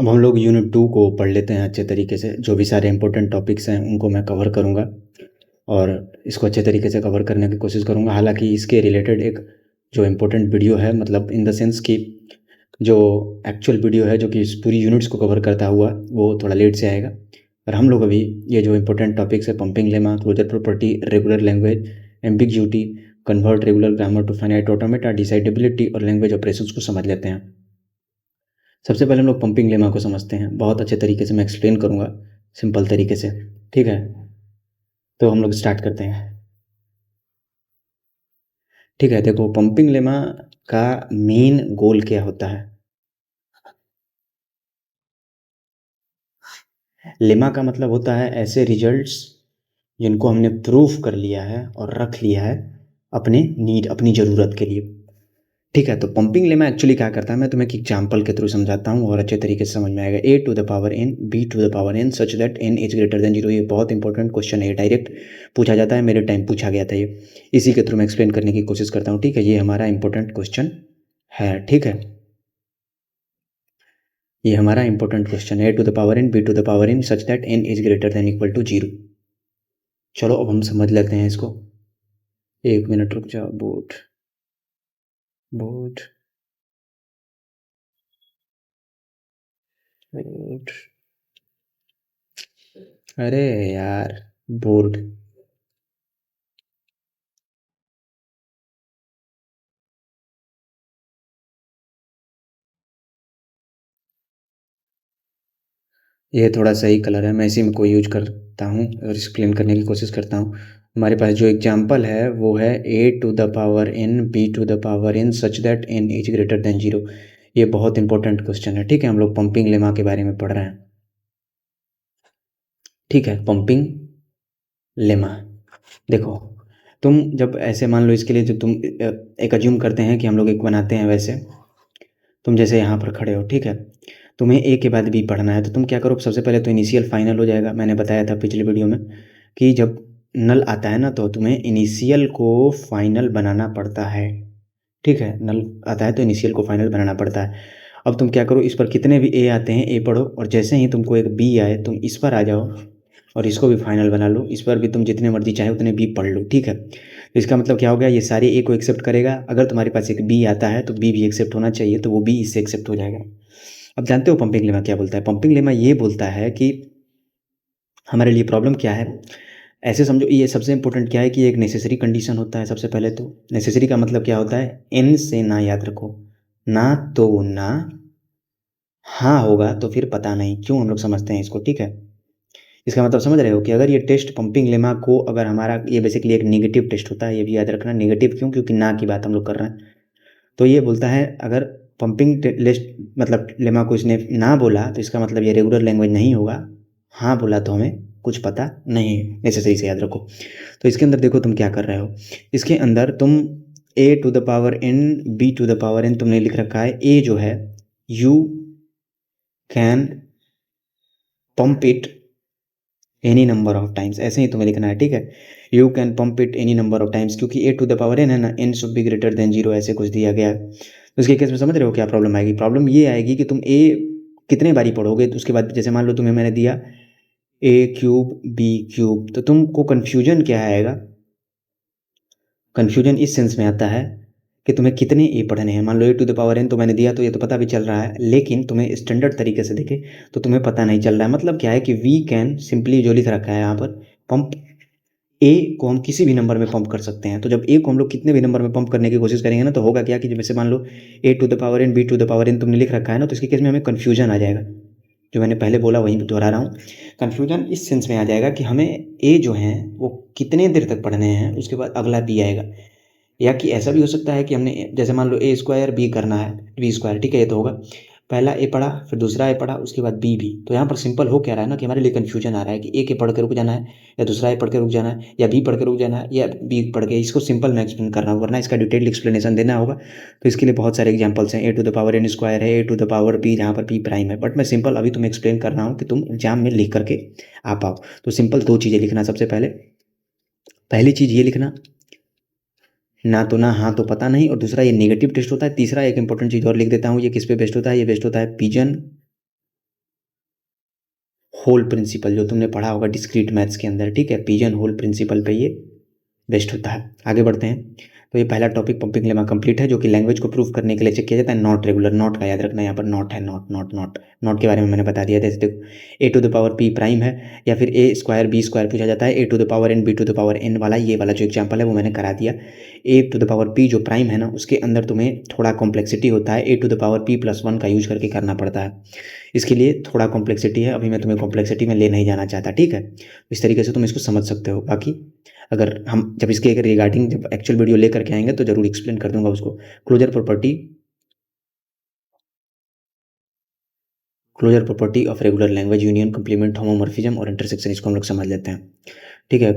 अब हम लोग यूनिट 2 को पढ़ लेते हैं अच्छे तरीके से। जो भी सारे इंपॉर्टेंट टॉपिक्स हैं उनको मैं कवर करूँगा और इसको अच्छे तरीके से कवर करने की कोशिश करूँगा। हालांकि इसके रिलेटेड एक जो इम्पोर्टेंट वीडियो है, मतलब इन द सेंस कि जो एक्चुअल वीडियो है जो कि इस पूरी यूनिट्स को कवर करता हुआ, वो थोड़ा लेट से आएगा। और हम लोग अभी ये जो इंपॉर्टेंट टॉपिक्स है, pumping lemma, closure property, regular language, ambiguity, convert regular grammar to finite automata, decidability और लैंग्वेज ऑपरेशंस को समझ लेते हैं। सबसे पहले हम लोग पंपिंग लेमा को समझते हैं। बहुत अच्छे तरीके से मैं एक्सप्लेन करूँगा, सिंपल तरीके से, ठीक है। तो हम लोग स्टार्ट करते हैं, ठीक है। देखो, पंपिंग लेमा का मेन गोल क्या होता है। लेमा का मतलब होता है ऐसे रिजल्ट्स जिनको हमने प्रूफ कर लिया है और रख लिया है अपने नीड, अपनी ज़रूरत के लिए, ठीक है। तो पंपिंग लेमा एक्चुअली क्या करता है, मैं तुम्हें एक एग्जांपल के थ्रू समझाता हूँ और अच्छे तरीके से समझ में आएगा। a to the power n b to the power n such that n is greater than 0। ये बहुत इंपॉर्टेंट क्वेश्चन है, डायरेक्ट पूछा जाता है, मेरे टाइम पूछा गया था ये। इसी के थ्रू मैं एक्सप्लेन करने की कोशिश करता हूँ, ठीक है। ये हमारा इंपॉर्टेंट क्वेश्चन है, ठीक है। ये हमारा इंपॉर्टेंट क्वेश्चन है, a to the power n b to the power n such that n is greater than equal to 0। चलो अब हम समझ लेते हैं इसको। एक मिनट रुक जाओ। बोट बोट बोट अरे यार, बोर्ड। ये थोड़ा सही कलर है, मैं इसी में को यूज करता हूँ और एक्सप्लेन करने की कोशिश करता हूँ। हमारे पास जो एग्जांपल है वो है a to the power n b to the power n such that n is greater than 0। ये बहुत इंपॉर्टेंट क्वेश्चन है, ठीक है। हम लोग पंपिंग लेमा के बारे में पढ़ रहे हैं, ठीक है। पंपिंग लेमा, देखो, तुम जब ऐसे मान लो, इसके लिए जो तुम एक अज्यूम करते हैं कि हम लोग एक बनाते हैं, वैसे तुम जैसे यहाँ पर खड़े हो, ठीक है। तुम्हें ए के बाद बी पढ़ना है, तो तुम क्या करो, सबसे पहले तो इनिशियल फाइनल हो जाएगा। मैंने बताया था पिछले वीडियो में कि जब नल आता है ना, तो तुम्हें इनिशियल को फाइनल बनाना पड़ता है, ठीक है। नल आता है तो इनिशियल को फाइनल बनाना पड़ता है। अब तुम क्या करो, इस पर कितने भी ए आते हैं ए पढ़ो, और जैसे ही तुमको एक बी आए तुम इस पर आ जाओ और इसको भी फाइनल बना लो। इस पर भी तुम जितने मर्जी चाहे उतने बी पढ़ लो, ठीक है। तो इसका मतलब क्या हो गया, ये सारे ए को एक्सेप्ट करेगा। अगर तुम्हारे पास एक बी आता है तो बी भी एक्सेप्ट होना चाहिए, तो वो बी इससे एक्सेप्ट हो जाएगा। अब जानते हो पंपिंग लेमा क्या बोलता है। पंपिंग लेमा ये बोलता है कि हमारे लिए प्रॉब्लम क्या है। ऐसे समझो, ये सबसे इंपॉर्टेंट क्या है कि एक नेसेसरी कंडीशन होता है। सबसे पहले तो नेसेसरी का मतलब क्या होता है, एन से ना याद रखो, ना तो ना, हाँ होगा तो फिर पता नहीं क्यों हम लोग समझते हैं इसको, ठीक है। इसका मतलब समझ रहे हो कि अगर ये टेस्ट पंपिंग लेमा को, अगर हमारा ये बेसिकली एक नेगेटिव टेस्ट होता है, ये भी याद रखना। नेगेटिव क्यों, क्योंकि ना की बात हम लोग कर रहे हैं। तो ये बोलता है अगर पंपिंग लिस्ट मतलब लेमा को इसने ना बोला तो इसका मतलब ये रेगुलर लैंग्वेज नहीं होगा। हाँ बोला तो हमें कुछ पता नहीं है, नेसेसरी से याद रखो। तो इसके अंदर देखो तुम क्या कर रहे हो। इसके अंदर तुम a to the power n b to the power n तुमने लिख रखा है। a जो है, you can pump it any number of times, ऐसे ही तुम्हें लिखना है, ठीक है। You can pump it any number of times, क्योंकि a to the power n है ना, n should be greater than 0, ऐसे कुछ दिया गया है। तो इसके केस में समझ रहे हो क्या प्रॉब्लम आएगी। प्रॉब्लम ये आएगी कि तुम a कितने बारी पढ़ोगे। तो उसके बाद जैसे मान लो तुम्हें मैंने दिया a क्यूब b क्यूब, तो तुमको कन्फ्यूजन क्या आएगा। कन्फ्यूजन इस सेंस में आता है कि तुम्हें कितने ए पढ़ने हैं। मान लो a to the power n तो मैंने दिया, तो ये तो पता भी चल रहा है, लेकिन तुम्हें स्टैंडर्ड तरीके से देखे तो तुम्हें पता नहीं चल रहा है। मतलब क्या है कि वी कैन सिंपली जो लिख रखा है यहाँ पर, पंप ए को हम किसी भी नंबर में पंप कर सकते हैं। तो जब ए को हम लोग कितने भी नंबर में पंप करने की कोशिश करेंगे ना, तो होगा क्या कि जैसे मान लो a to the power n b to the power n तुमने लिख रखा है ना, तो इसके केस में हमें कन्फ्यूजन आ जाएगा। जो मैंने पहले बोला वहीं दोहरा रहा हूँ। कन्फ्यूजन इस सेंस में आ जाएगा कि हमें ए जो है वो कितने देर तक पढ़ने हैं, उसके बाद अगला बी आएगा। या कि ऐसा भी हो सकता है कि हमने जैसे मान लो ए स्क्वायर बी करना है, बी स्क्वायर, ठीक है। ये तो होगा, पहला ए पढ़ा, फिर दूसरा ए पढ़ा, उसके बाद बी भी। तो यहाँ पर सिंपल हो क्या रहा है ना कि हमारे लिए कन्फ्यूजन आ रहा है कि ए के पढ़ के रुक जाना है, या दूसरा ए पढ़ के रुक जाना है, या बी पढ़ के रुक जाना है, या बी पढ़ के। इसको सिंपल में एक्सप्लेन करना होगा, वरना इसका डिटेल्ड एक्सप्लेनेशन देना होगा। तो इसके लिए बहुत सारे एग्जाम्पल्स हैं। A to the power n square है, a to the power b, जहाँ पर बी प्राइम है। बट मैं सिंपल अभी तुम्हें एक्सप्लेन कर रहा हूँ कि तुम एग्जाम में लिख करके आ पाओ। तो सिंपल दो चीज़ें लिखना। सबसे पहले पहली चीज़ ये लिखना, ना तो ना, हाँ तो पता नहीं। और दूसरा ये नेगेटिव टेस्ट होता है। तीसरा एक इंपॉर्टेंट चीज़ और लिख देता हूँ, ये किस पे बेस्ड होता है, ये बेस्ड होता है पिजन होल प्रिंसिपल जो तुमने पढ़ा होगा डिस्क्रीट मैथ्स के अंदर, ठीक है, पिजन होल प्रिंसिपल पे ये बेस्ट होता है। आगे बढ़ते हैं। तो ये पहला टॉपिक पंपिंग लेमा कंप्लीट है, जो कि लैंग्वेज को प्रूव करने के लिए चेक किया जाता है। नॉट रेगुलर, नॉट का याद रखना, यहाँ पर नॉट है, नॉट नॉट नॉट नॉट के बारे में मैंने बता दिया। जैसे देखो a to the power p prime है या फिर ए स्क्वायर बी स्क्वायर पूछा जाता है, a to the power n b to the power n वाला ये वाला जो एग्जाम्पल है वो मैंने करा दिया। A to the power p जो प्राइम है ना, उसके अंदर तुम्हें थोड़ा कॉम्प्लेक्सिटी होता है, a to the power p plus one का यूज करके करना पड़ता है। इसके लिए थोड़ा कॉम्प्लेक्सिटी है, अभी मैं तुम्हें कॉम्प्लेक्सिटी में ले नहीं जाना चाहता, ठीक है। इस तरीके से तुम इसको समझ सकते हो। बाकी अगर हम जब इसके रिगार्डिंग जब एक्चुअल वीडियो लेकर के आएंगे तो जरूर एक्सप्लेन कर दूंगा उसको। Closure property of regular language union, complement, homomorphism और इंटरसेक्शन, इसको हम लोग समझ लेते हैं, ठीक है।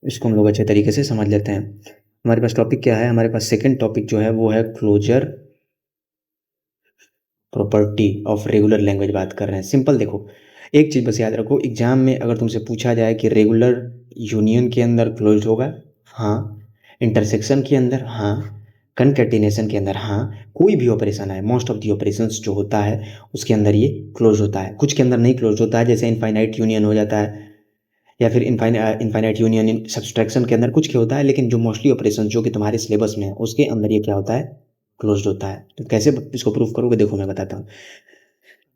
इसको हम लोग अच्छे तरीके से समझ लेते हैं। हमारे पास टॉपिक क्या है, हमारे पास सेकंड टॉपिक जो है वो है closure property of regular language बात कर रहे हैं। सिंपल देखो, एक चीज़ बस याद रखो, एग्जाम में अगर तुमसे पूछा जाए कि रेगुलर यूनियन के अंदर क्लोज होगा, हाँ, इंटरसेक्शन के अंदर हाँ, कनकैटिनेशन के अंदर हाँ, कोई भी ऑपरेशन है, मोस्ट ऑफ दी ऑपरेशंस जो होता है उसके अंदर ये क्लोज होता है। कुछ के अंदर नहीं क्लोज होता है, जैसे इनफाइनाइट यूनियन हो जाता है, या फिर इनफाइनाइट यूनियन इन सब्सट्रैक्शन के अंदर कुछ क्या होता है, लेकिन जो मोस्टली ऑपरेशन जो कि तुम्हारे सिलेबस में है उसके अंदर ये क्या होता है, क्लोज्ड होता है। तो कैसे इसको प्रूफ करोगे, देखो मैं बताता हूँ।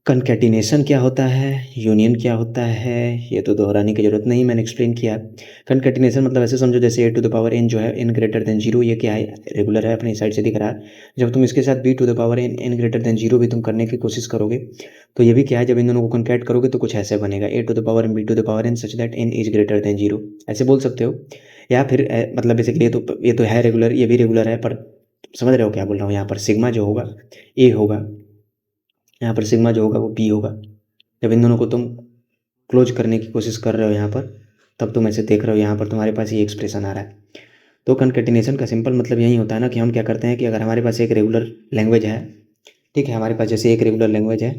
कनकैटिनेशन क्या होता है, यूनियन क्या होता है, ये तो दोहराने की जरूरत नहीं, मैंने एक्सप्लेन किया। कनकैटिनेशन मतलब ऐसे समझो जैसे ए टू द पावर एन जो है एन ग्रेटर देन जीरो, ये क्या है, रेगुलर है, अपनी साइड से दिख रहा है। जब तुम इसके साथ B to the power N N greater than zero भी तुम करने की कोशिश करोगे तो ये भी क्या है, जब इन दोनों को कनकैट करोगे तो कुछ ऐसे बनेगा, a to the power n b to the power n such that n is greater than zero, ऐसे बोल सकते हो। या फिर मतलब बेसिकली ये तो है रेगुलर, ये भी रेगुलर है, पर समझ रहे हो क्या बोल रहा हूँ। यहाँ पर सिग्मा जो होगा ए होगा, यहाँ पर सिग्मा जो होगा वो पी होगा। जब इन दोनों को तुम क्लोज करने की कोशिश कर रहे हो यहाँ पर, तब तुम ऐसे देख रहे हो यहाँ पर तुम्हारे पास ये एक्सप्रेशन आ रहा है। तो कनकैटिनेशन का सिंपल मतलब यही होता है ना, कि हम क्या करते हैं कि अगर हमारे पास एक रेगुलर लैंग्वेज है, ठीक है, हमारे पास जैसे एक रेगुलर लैंग्वेज है,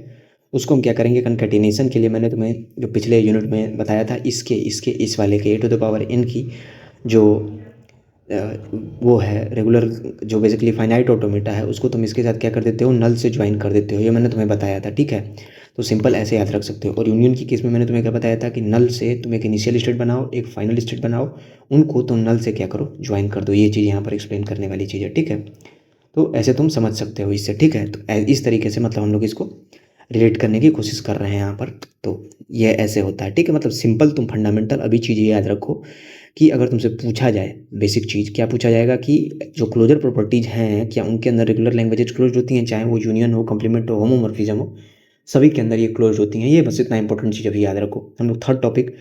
उसको हम क्या करेंगे कनकैटिनेशन के लिए, मैंने तुम्हें जो पिछले यूनिट में बताया था, इसके इसके इस वाले के ए टू द पावर एन की जो वो है रेगुलर, जो बेसिकली फाइनाइट ऑटोमेटा है, उसको तुम इसके साथ क्या कर देते हो, नल से ज्वाइन कर देते हो, ये मैंने तुम्हें बताया था, ठीक है। तो सिंपल ऐसे याद रख सकते हो। और यूनियन की केस में मैंने तुम्हें क्या बताया था कि नल से तुम एक इनिशियल स्टेट बनाओ, एक फाइनल स्टेट बनाओ, उनको तुम नल से क्या करो, ज्वाइन कर दो। ये चीज़ यहाँ पर एक्सप्लेन करने वाली चीज़ है, ठीक है। तो ऐसे तुम समझ सकते हो इससे, ठीक है। तो इस तरीके से मतलब हम लोग इसको रिलेट करने की कोशिश कर रहे हैं यहाँ पर। तो ये ऐसे होता है, ठीक है। मतलब सिंपल तुम फंडामेंटल अभी चीज़ें याद रखो कि अगर तुमसे पूछा जाए, बेसिक चीज़ क्या पूछा जाएगा कि जो क्लोजर प्रॉपर्टीज़ हैं क्या उनके अंदर रेगुलर लैंग्वेजेज क्लोज होती हैं, चाहे वो यूनियन हो, कम्प्लीमेंट हो, होमोमॉर्फिज्म हो, सभी के अंदर ये क्लोज होती हैं। ये बस इतना इंपॉर्टेंट चीज़ अभी याद रखो। हम लोग थर्ड टॉपिक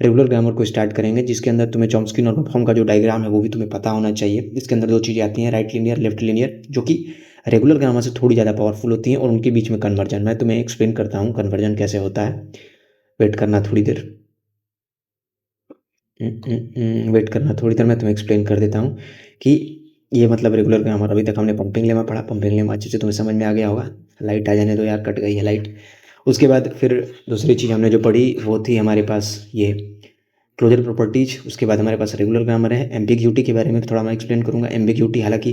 रेगुलर ग्रामर को स्टार्ट करेंगे, जिसके अंदर तुम्हें चॉम्स्की नॉर्मल फॉर्म का जो डायग्राम है वो भी तुम्हें पता होना चाहिए। इसके अंदर दो चीज़ें आती हैं, राइट लीनियर, लेफ्ट लीनियर, जो कि रेगुलर ग्रामर से थोड़ी ज़्यादा पावरफुल होती हैं, और उनके बीच में कन्वर्जन। मैं तुम्हें एक्सप्लेन करता हूँ कन्वर्जन कैसे होता है। वेट करना थोड़ी देर, वेट करना थोड़ी देर, मैं तुम्हें एक्सप्लेन कर देता हूँ कि ये मतलब रेगुलर ग्रामर। अभी तक हमने पंपिंग लेमा पढ़ा, पंपिंग लेमा अच्छे से तुम्हें समझ में आ गया होगा। लाइट आ जाने दो यार, कट गई है लाइट। उसके बाद फिर दूसरी चीज़ हमने जो पढ़ी वो थी हमारे पास ये क्लोजर प्रॉपर्टीज। उसके बाद हमारे पास रेगुलर ग्रामर है। एम्बिग्यूटी के बारे में थोड़ा मैं एक्सप्लेन करूँगा। एम्बिग्यूटी हालांकि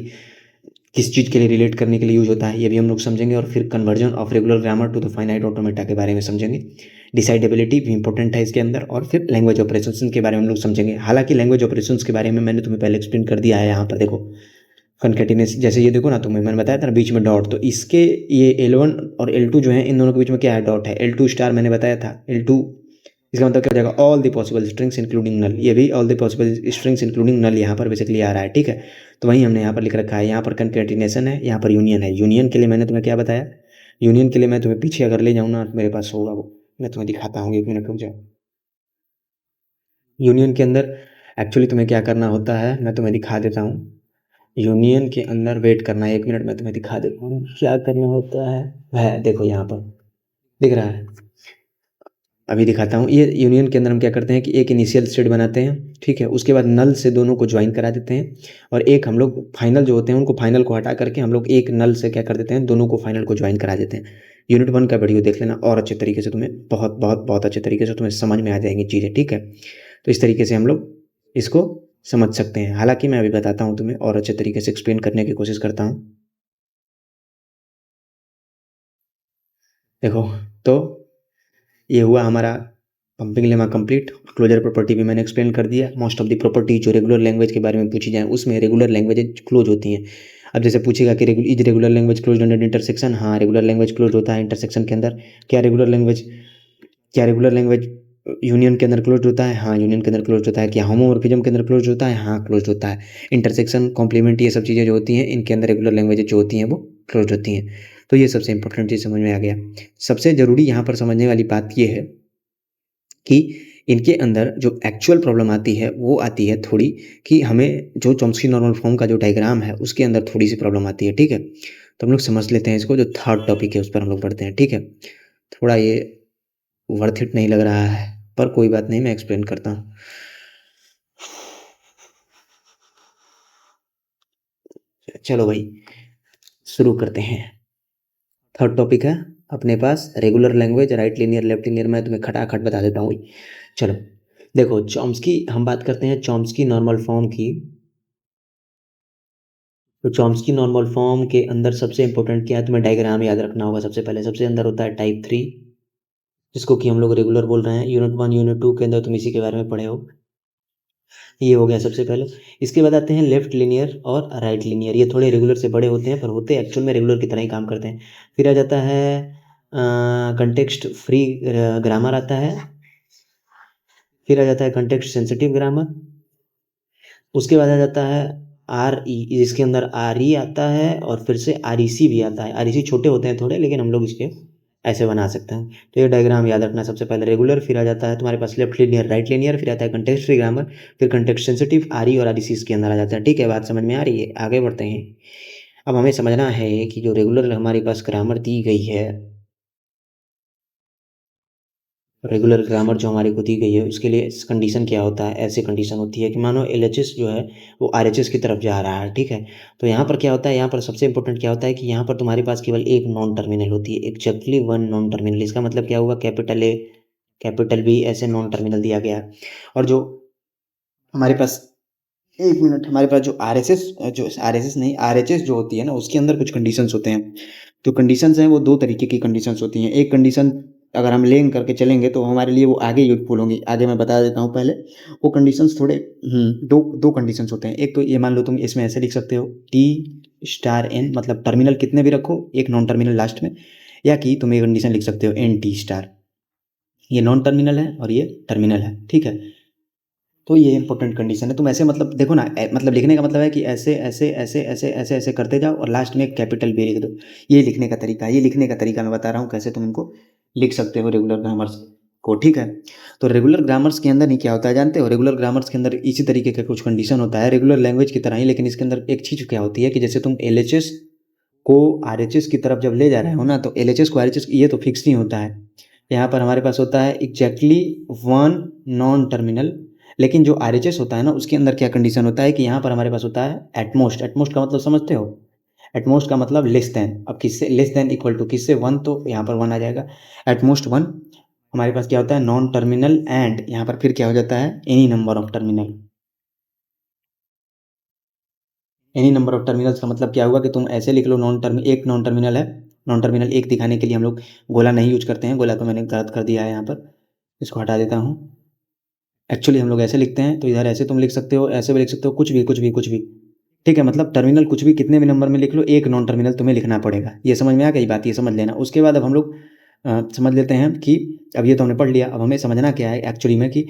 किस चीज़ के लिए रिलेट करने के लिए यूज होता है ये भी हम लोग समझेंगे। और फिर conversion of regular grammar to the finite automata के बारे में समझेंगे। डिसाइडेबिलिटी भी इंपॉर्टेंट है इसके अंदर। और फिर लैंग्वेज ऑपरेशंस के बारे में हम लोग समझेंगे। हालांकि लैंग्वेज ऑपरेशंस के बारे में मैंने तुम्हें पहले एक्सप्लेन कर दिया है। यहाँ पर देखो कनकैटिनेशन, जैसे ये देखो ना, तुम्हें मैंने बताया था ना बीच में डॉट, तो इसके ये L1 और L2 जो है इन दोनों के बीच में क्या है, डॉट है। L2 स्टार मैंने बताया था, L2 इसका मतलब क्या हो जाएगा, all the possible strings including null. ये भी all the possible strings including null यहाँ पर बेसिकली आ रहा है, ठीक है। तो वही हमने यहाँ पर लिख रखा है। यहाँ पर कनकैटिनेशन है, यहाँ पर यूनियन है। यूनियन के लिए मैंने तुम्हें क्या बताया, यूनियन के लिए मैं तुम्हें पीछे अगर ले जाऊँ ना, मेरे पास होगा वो, मैं तुम्हें दिखाता हूँ, एक मिनट रुक जाओ। यूनियन के अंदर एक्चुअली तुम्हें क्या करना होता है, मैं तुम्हें दिखा देता हूँ। यूनियन के अंदर वेट करना है, एक मिनट में तुम्हें दिखा देता हूँ क्या करना होता है। वह देखो यहाँ पर दिख रहा है, अभी दिखाता हूँ। ये यूनियन के अंदर हम क्या करते हैं कि एक इनिशियल स्टेट बनाते हैं, ठीक है। उसके बाद नल से दोनों को ज्वाइन करा देते हैं, और एक हम लोग फाइनल जो होते हैं उनको, फाइनल को हटा करके हम लोग एक नल से क्या कर देते हैं, दोनों को फाइनल को ज्वाइन करा देते हैं। यूनिट 1 का वीडियो देख लेना, और अच्छे तरीके से तुम्हें बहुत बहुत बहुत अच्छे तरीके से तुम्हें समझ में आ जाएंगी चीज़ें, ठीक है। तो इस तरीके से हम लोग इसको समझ सकते हैं। हालांकि मैं अभी बताता हूँ तुम्हें, और अच्छे तरीके से एक्सप्लेन करने की कोशिश करता हूँ। देखो तो ये हुआ हमारा pumping lemma complete. Closure property भी मैंने एक्सप्लेन कर दिया। मोस्ट ऑफ द प्रॉपर्टी जो रेगुलर लैंग्वेज के बारे में पूछी जाए उसमें रेगुलर लैंग्वेज क्लोज होती हैं। अब जैसे पूछेगा कि is regular language close under intersection, हाँ रेगुलर लैंग्वेज क्लोज होता है इंटरसेक्शन के अंदर। क्या रेगुलर लैंग्वेज यूनियन के अंदर क्लोज होता है, हाँ यूनियन के अंदर क्लोज होता है। क्या होमोमॉर्फिज्म के अंदर क्लोज होता है, हाँ क्लोज होता है। इंटरसेक्शन, कॉम्प्लीमेंट, ये सब चीज़ें जो होती हैं इनके अंदर रेगुलर लैंग्वेज जो होती हैं वो क्लोज होती हैं। तो ये सबसे इंपॉर्टेंट चीज़ समझ में आ गया। सबसे ज़रूरी यहाँ पर समझने वाली बात ये है कि इनके अंदर जो एक्चुअल प्रॉब्लम आती है वो आती है थोड़ी, कि हमें जो चॉम्स्की नॉर्मल फॉर्म का जो डायग्राम है उसके अंदर थोड़ी सी प्रॉब्लम आती है, ठीक है। तो हम लोग समझ लेते हैं इसको। जो थर्ड टॉपिक है उस पर हम लोग पढ़ते हैं, ठीक है। थोड़ा ये वर्थ इट नहीं लग रहा है, पर कोई बात नहीं, मैं एक्सप्लेन करता हूँ। चलो भाई शुरू करते हैं। थर्ड टॉपिक है अपने पास regular language, right linear, left linear. मैं तुम्हें खटाखट बता देता हूँ भाई। चलो देखो, चॉम्स्की, हम बात करते हैं चॉम्स्की नॉर्मल फॉर्म की। तो चॉम्स्की नॉर्मल फॉर्म के अंदर सबसे इंपॉर्टेंट क्या है, तुम्हें डायग्राम याद रखना होगा। सबसे पहले सबसे अंदर होता है टाइप 3, जिसको कि हम लोग रेगुलर बोल रहे हैं। यूनिट 1 यूनिट 2 के अंदर तुम इसी के बारे में पढ़े हो। ये हो गया सबसे पहले। इसके बाद आते हैं लेफ्ट लीनियर और राइट लीनियर। ये थोड़े रेगुलर से बड़े होते हैं पर होते एक्चुअल में रेगुलर की तरह ही काम करते हैं। फिर आ जाता है कंटेक्स्ट फ्री ग्रामर आता है। फिर आ जाता है कंटेक्स्ट सेंसिटिव ग्रामर। उसके बाद आ जाता है आर ई, जिसके अंदर आर ई आता है और फिर से आर ई सी भी आता है। आर ई सी छोटे होते हैं थोड़े, लेकिन हम लोग इसके ऐसे बना सकते हैं। तो ये डायग्राम याद रखना। सबसे पहले रेगुलर, फिर आ जाता है तुम्हारे पास लेफ्ट लीनियर, राइट लीनियर, फिर आता है कंटेक्स्ट फ्री ग्रामर, फिर कंटेक्स्ट सेंसिटिव, आर ई और आर ई सी इसके अंदर आ जाता है। ठीक है, बात समझ में आ रही है? आगे बढ़ते हैं। अब हमें समझना है कि जो रेगुलर हमारे पास ग्रामर दी गई है, रेगुलर ग्रामर जो हमारे को दी गई है उसके लिए कंडीशन क्या होता है। ऐसे कंडीशन होती है कि मानो एलएचएस जो है वो आरएचएस की तरफ जा रहा है, ठीक है। तो यहाँ पर क्या होता है, यहाँ पर सबसे इंपॉर्टेंट क्या होता है कि यहाँ पर तुम्हारे पास केवल एक नॉन टर्मिनल होती है, एक्जैक्टली वन नॉन टर्मिनल। इसका मतलब क्या हुआ, कैपिटल ए कैपिटल बी ऐसे नॉन टर्मिनल दिया गया है। और जो हमारे पास, एक मिनट, हमारे पास जो आर एस एस नहीं, आर एच एस जो होती है ना, उसके अंदर कुछ कंडीशंस होते हैं। तो कंडीशंस हैं वो दो तरीके की कंडीशंस होती हैं। एक कंडीशन अगर हम लेन करके चलेंगे तो हमारे लिए वो आगे यूजफुल होंगी। आगे मैं बता देता हूँ पहले। वो कंडीशंस थोड़े दो दो कंडीशंस होते हैं। एक तो ये मान लो तुम इसमें ऐसे लिख सकते हो टी स्टार एन, मतलब टर्मिनल कितने भी रखो, एक नॉन टर्मिनल लास्ट में। या कि तुम ये कंडीशन लिख सकते हो एन टी स्टार, ये नॉन टर्मिनल है और ये टर्मिनल है, ठीक है। तो ये इंपॉर्टेंट कंडीशन है। तुम ऐसे मतलब देखो ना, मतलब लिखने का मतलब है कि ऐसे ऐसे ऐसे ऐसे ऐसे ऐसे करते जाओ और लास्ट में एक कैपिटल बी लिख दो। ये लिखने का तरीका है। ये लिखने का तरीका मैं बता रहा हूँ कैसे तुम इनको लिख सकते हो रेगुलर ग्रामर्स को, ठीक है। तो रेगुलर ग्रामर्स के अंदर नहीं क्या होता है जानते हो, रेगुलर ग्रामर्स के अंदर इसी तरीके का कुछ कंडीशन होता है रेगुलर लैंग्वेज की तरह ही। लेकिन इसके अंदर एक चीज़ क्या होती है कि जैसे तुम एल को आर की तरफ जब ले जा रहे हो ना, तो एल को आर ये तो फिक्स नहीं होता है। यहाँ पर हमारे पास होता है एग्जैक्टली वन नॉन टर्मिनल। लेकिन जो आर होता है ना, उसके अंदर क्या कंडीशन होता है कि यहाँ पर हमारे पास होता है एटमोस्ट। एटमोस्ट का मतलब समझते हो? एटमोस्ट का मतलब लेस देन। अब किससे लेस देन, इक्वल टू किससे, वन, तो यहाँ पर वन आ जाएगा। At most one. हमारे पास क्या होता है, नॉन टर्मिनल एंड यहाँ पर फिर क्या हो जाता है, any number of terminal. Any number of terminals का मतलब क्या हुआ कि तुम ऐसे लिख लो, एक नॉन टर्मिनल है। नॉन टर्मिनल एक दिखाने के लिए हम लोग गोला नहीं यूज करते हैं। गोला तो मैंने गलत कर दिया है यहाँ पर, इसको हटा देता हूँ। एक्चुअली हम लोग ऐसे लिखते हैं, तो इधर ऐसे तुम लिख सकते हो, ऐसे भी लिख सकते हो, कुछ भी कुछ भी कुछ भी, ठीक है। मतलब टर्मिनल कुछ भी कितने भी नंबर में लिख लो, एक नॉन टर्मिनल तुम्हें लिखना पड़ेगा। ये समझ में आ गई बात, ये समझ लेना। उसके बाद अब हम लोग समझ लेते हैं कि अब ये तो हमने पढ़ लिया, अब हमें समझना क्या है एक्चुअली में कि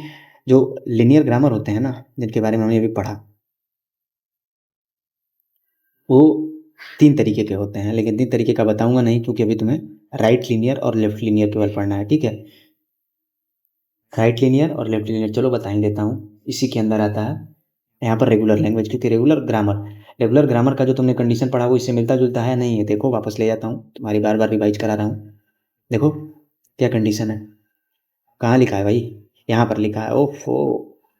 जो लिनियर ग्रामर होते हैं ना, जिनके बारे में हमने अभी पढ़ा, वो तीन तरीके के होते हैं। लेकिन तीन तरीके का बताऊंगा नहीं, क्योंकि अभी तुम्हें राइट लीनियर और लेफ्ट लीनियर केवल पढ़ना है, ठीक है। राइट लीनियर और लेफ्ट लीनियर चलो बता ही देता हूँ। इसी के अंदर आता है यहाँ पर रेगुलर लैंग्वेज, क्योंकि रेगुलर ग्रामर का जो तुमने कंडीशन पढ़ा वो इससे मिलता जुलता है नहीं है। देखो वापस ले जाता हूँ, तुम्हारी बार बार रिवाइज करा रहा हूँ। देखो क्या कंडीशन है, कहाँ लिखा है भाई, यहाँ पर लिखा है। ओफो,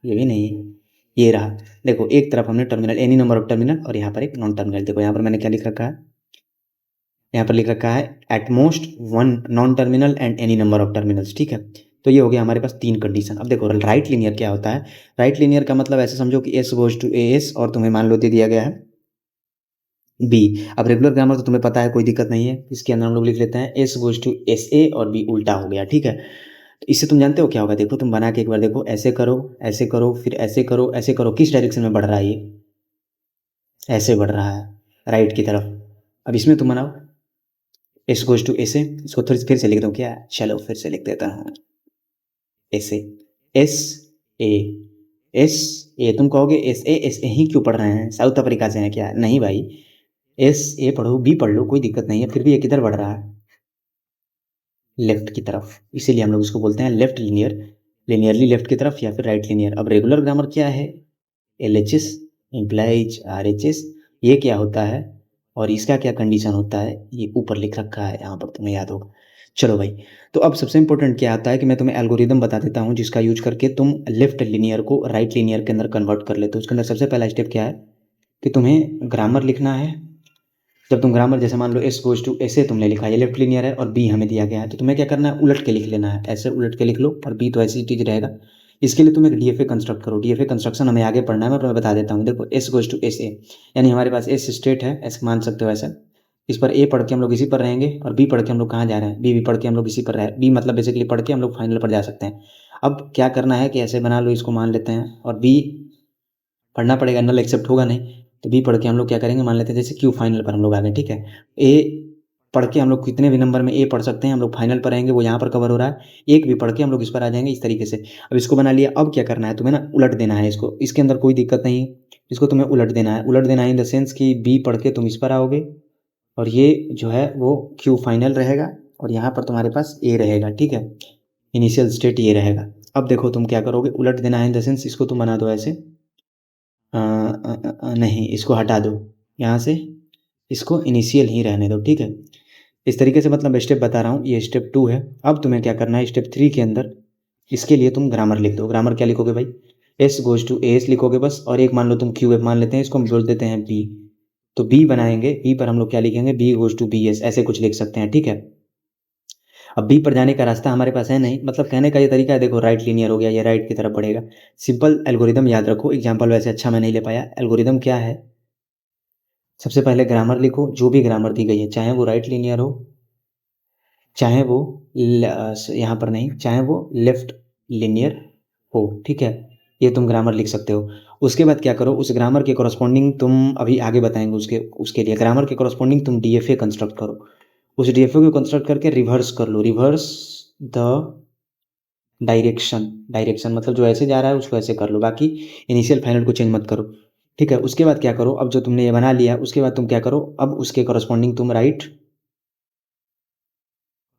ये भी नहीं, ये रहा। देखो एक तरफ हमने terminal, any number of terminal, और यहाँ पर एक नॉन टर्मिनल। देखो यहाँ पर मैंने क्या लिख रखा है, यहाँ पर लिख रखा है at most one non terminal and any number of terminals, ठीक है। तो ये हो गया हमारे पास तीन कंडीशन। अब देखो राइट लीनियर क्या होता है। राइट लीनियर का मतलब ऐसे समझो कि एस गोज टू एस, और तुम्हें मान लो दे दिया गया है बी। अब रेगुलर ग्रामर तो तुम्हें पता है, कोई दिक्कत नहीं है। इसके अंदर हम लोग लिख लेते हैं S goes to S A और बी उल्टा हो गया, ठीक है। इससे तुम जानते हो क्या होगा? देखो तुम बना के एक बार देखो, ऐसे करो, ऐसे करो, फिर ऐसे करो, ऐसे करो, किस डायरेक्शन में बढ़ रहा है ये? ऐसे बढ़ रहा है, राइट की तरफ। अब इसमें तुम बनाओ, एस गोज़ टू ऐसे, इसको थोड़ी फिर से लिख दूँ क्या? चलो फिर से लिख देता हूँ, ऐसे, एस ए, एस ए। तुम कहोगे एस ए ही क्यों पढ़ रहे हैं, साउथ अफ्रीका से हैं क्या? नहीं भाई, एस ए पढ़ो, बी पढ़ लो, कोई दिक्कत नहीं है, फिर भी ये किधर बढ़ रहा है? लेफ्ट की तरफ, इसीलिए हम लोग इसको बोलते हैं लेफ्ट लीनियर, लीनियरली लेफ्ट की तरफ या फिर राइट लीनियर। अब रेगुलर ग्रामर क्या है? एलएचएस इम्प्लाइज आरएचएस, ये क्या होता है और इसका क्या कंडीशन होता है, ये ऊपर लिख रखा है यहाँ पर, तुम्हें याद होगा। चलो भाई, तो अब सबसे इंपॉर्टेंट क्या आता है कि मैं तुम्हें एल्गोरिदम बता देता हूँ जिसका यूज करके तुम लेफ्ट लीनियर को राइट लीनियर के अंदर कन्वर्ट कर लेते हो। उसके अंदर सबसे पहला स्टेप क्या है कि तुम्हें ग्रामर लिखना है। जब तुम ग्रामर, जैसे मान लो एस गोज टू ऐसे तुमने लिखा, ये लेफ्ट लीनियर है और बी हमें दिया गया है, तो तुम्हें क्या करना है, उलट के लिख लेना है, ऐसे उलट के लिख लो, और बी तो ऐसी चीज़ रहेगा। इसके लिए तुम एक डीएफए कंस्ट्रक्ट करो, डीएफए कंस्ट्रक्शन हमें आगे पढ़ना है, मैं तुम्हें बता देता हूँ। देखो S goes to S A, यानी हमारे पास एस स्टेट है, ऐसे मान सकते हो ऐसा। इस पर ए पढ़ के हम लोग इसी पर रहेंगे, और बी पढ़ के हम लोग कहाँ जा रहे हैं, बी भी पढ़ के हम लोग इसी पर रहे, बी मतलब बेसिकली पढ़ के हम लोग फाइनल पर जा सकते हैं। अब क्या करना है कि ऐसे बना लो, इसको मान लेते हैं, और बी पढ़ना पड़ेगा, नल एक्सेप्ट होगा नहीं, तो बी पढ़ के हम लोग क्या करेंगे, मान लेते हैं जैसे क्यू फाइनल पर हम लोग आ गए, ठीक है। ए पढ़ के हम लोग कितने भी नंबर में ए पढ़ सकते हैं, हम लोग फाइनल पर आएंगे, वो यहाँ पर कवर हो रहा है। एक भी पढ़ के हम लोग इस पर आ जाएंगे, इस तरीके से। अब इसको बना लिया, अब क्या करना है तुम्हें ना, उलट देना है इसको, इसके अंदर कोई दिक्कत नहीं, इसको तुम्हें उलट देना है। उलट देना है इन द सेंस कि बी पढ़ के तुम इस पर आओगे, और ये जो है वो क्यू फाइनल रहेगा, और यहाँ पर तुम्हारे पास ए रहेगा, ठीक है। इनिशियल स्टेट ये रहेगा। अब देखो तुम क्या करोगे, उलट देना है इन द सेंस, इसको तुम बना दो ऐसे, नहीं इसको हटा दो यहाँ से, इसको इनिशियल ही रहने दो, ठीक है। इस तरीके से मतलब स्टेप बता रहा हूँ, ये स्टेप 2 है। अब तुम्हें क्या करना है स्टेप 3 के अंदर, इसके लिए तुम ग्रामर लिख दो। ग्रामर क्या लिखोगे भाई, एस गोज टू एस लिखोगे बस, और एक मान लो तुम क्यू एफ मान लेते हैं, इसको हम जोड़ देते हैं बी, तो बी बनाएंगे, बी पर हम लोग क्या लिखेंगे, B goes to B S, ऐसे कुछ लिख सकते हैं, ठीक है। अब बी पर जाने का रास्ता हमारे पास है नहीं, मतलब कहने का ये तरीका है, देखो राइट लीनियर हो गया, ये राइट की तरफ बढ़ेगा। सिंपल एल्गोरिदम याद रखो, एग्जाम्पल वैसे अच्छा मैं नहीं ले पाया। एल्गोरिदम क्या है, सबसे पहले ग्रामर लिखो, जो भी ग्रामर दी गई है, चाहे वो राइट लीनियर हो, चाहे वो यहाँ पर नहीं, चाहे वो लेफ्ट लीनियर हो, ठीक है। ये तुम ग्रामर लिख सकते हो। उसके बाद क्या करो, उस ग्रामर के कॉरस्पॉन्डिंग तुम अभी आगे बताएंगे, उसके उसके लिए ग्रामर के कॉरस्पॉन्डिंग तुम डीएफए कंस्ट्रक्ट करो। उस डीएफए को कंस्ट्रक्ट करके रिवर्स कर लो, रिवर्स द डायरेक्शन, डायरेक्शन मतलब जो ऐसे जा रहा है उसको ऐसे कर लो, बाकी इनिशियल फाइनल को चेंज मत करो, ठीक है। उसके बाद क्या करो, अब जो तुमने ये बना लिया, उसके बाद तुम क्या करो, अब उसके कॉरस्पॉन्डिंग तुम right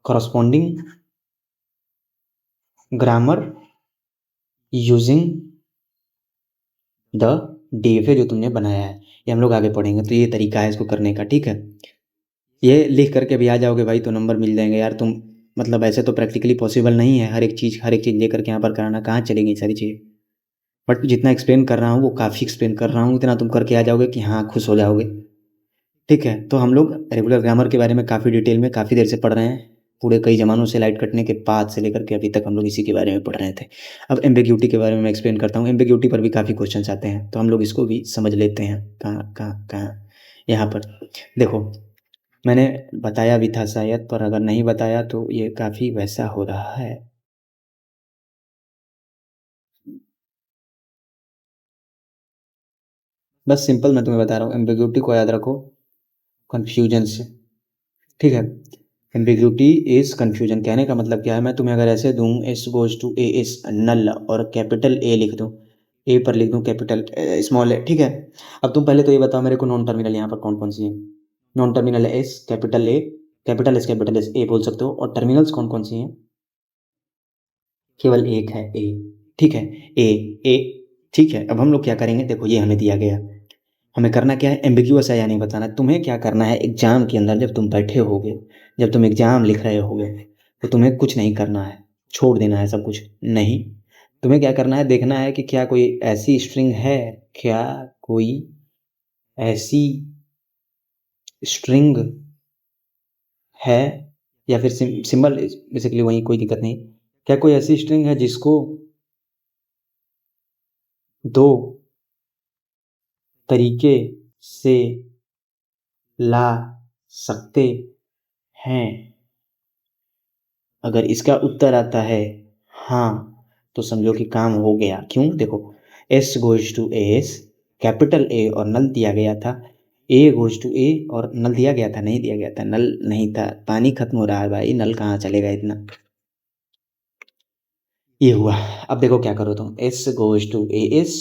corresponding grammar using the DFA जो तुमने बनाया है, ये हम लोग आगे पढ़ेंगे, तो ये तरीका है इसको करने का, ठीक है। ये लिख करके भी आ जाओगे भाई तो नंबर मिल जाएंगे यार। तुम मतलब ऐसे तो प्रैक्टिकली पॉसिबल नहीं है हर एक चीज़ लेकर के यहाँ पर कराना, कहाँ चलेगी सारी चीज़ें। बट जितना एक्सप्लेन कर रहा हूँ वो काफ़ी एक्सप्लेन कर रहा हूँ, इतना तुम करके आ जाओगे कि हाँ खुश हो जाओगे, ठीक है। तो हम लोग रेगुलर ग्रामर के बारे में काफ़ी डिटेल में काफ़ी देर से पढ़ रहे हैं, पूरे कई ज़मानों से, लाइट कटने के बाद से लेकर के अभी तक हम लोग इसी के बारे में पढ़ रहे थे। अब एम्बिग्यूटी के बारे में मैं एक्सप्लेन करता हूँ। एम्बिग्यूटी पर भी काफ़ी क्वेश्चंस आते हैं, तो हम लोग इसको भी समझ लेते हैं। कहाँ यहाँ पर देखो, मैंने बताया भी था शायद, पर अगर नहीं बताया तो ये काफ़ी वैसा हो रहा है। बस सिंपल मैं तुम्हें बता रहा हूँ, एम्बिग्यूटी को याद रखो कन्फ्यूजन से, ठीक है। एम्बिग्यूटी इज कन्फ्यूजन, कहने का मतलब क्या है, मैं तुम्हें अगर ऐसे दूँ एस गोज टू ए इस नल, और कैपिटल ए लिख दूँ, ए पर लिख दूँ कैपिटल स्मॉल ए, ठीक है। अब तुम पहले तो ये बताओ मेरे को, नॉन टर्मिनल यहाँ पर कौन कौन सी है। Non terminal S, capital A, capital S A बोल सकते हो, और टर्मिनल्स कौन कौन सी हैं, केवल एक है ए, ठीक है। ए ए, ठीक है। अब हम लोग क्या करेंगे, देखो ये हमें दिया गया, हमें करना क्या है, एम्बिग्यूअस है या नहीं बताना। तुम्हें क्या करना है, एग्जाम के अंदर जब तुम बैठे होगे, जब तुम एग्जाम लिख रहे होगे, तो तुम्हें कुछ नहीं करना है, छोड़ देना है सब कुछ, नहीं। तुम्हें क्या करना है, देखना है कि क्या कोई ऐसी स्ट्रिंग है, क्या कोई ऐसी स्ट्रिंग है, या फिर सिंबल बेसिकली वही, कोई दिक्कत नहीं। क्या कोई ऐसी स्ट्रिंग है जिसको दो तरीके से ला सकते हैं? अगर इसका उत्तर आता है हाँ, तो समझो कि काम हो गया। क्यों? देखो, S goes to S, capital A और नल दिया गया था। ए गोज़ टू ए और नल दिया गया था? नहीं दिया गया था, नल नहीं था। पानी खत्म हो रहा है भाई, नल कहाँ चलेगा इतना। ये हुआ। अब देखो क्या करो तुम, S goes to A S,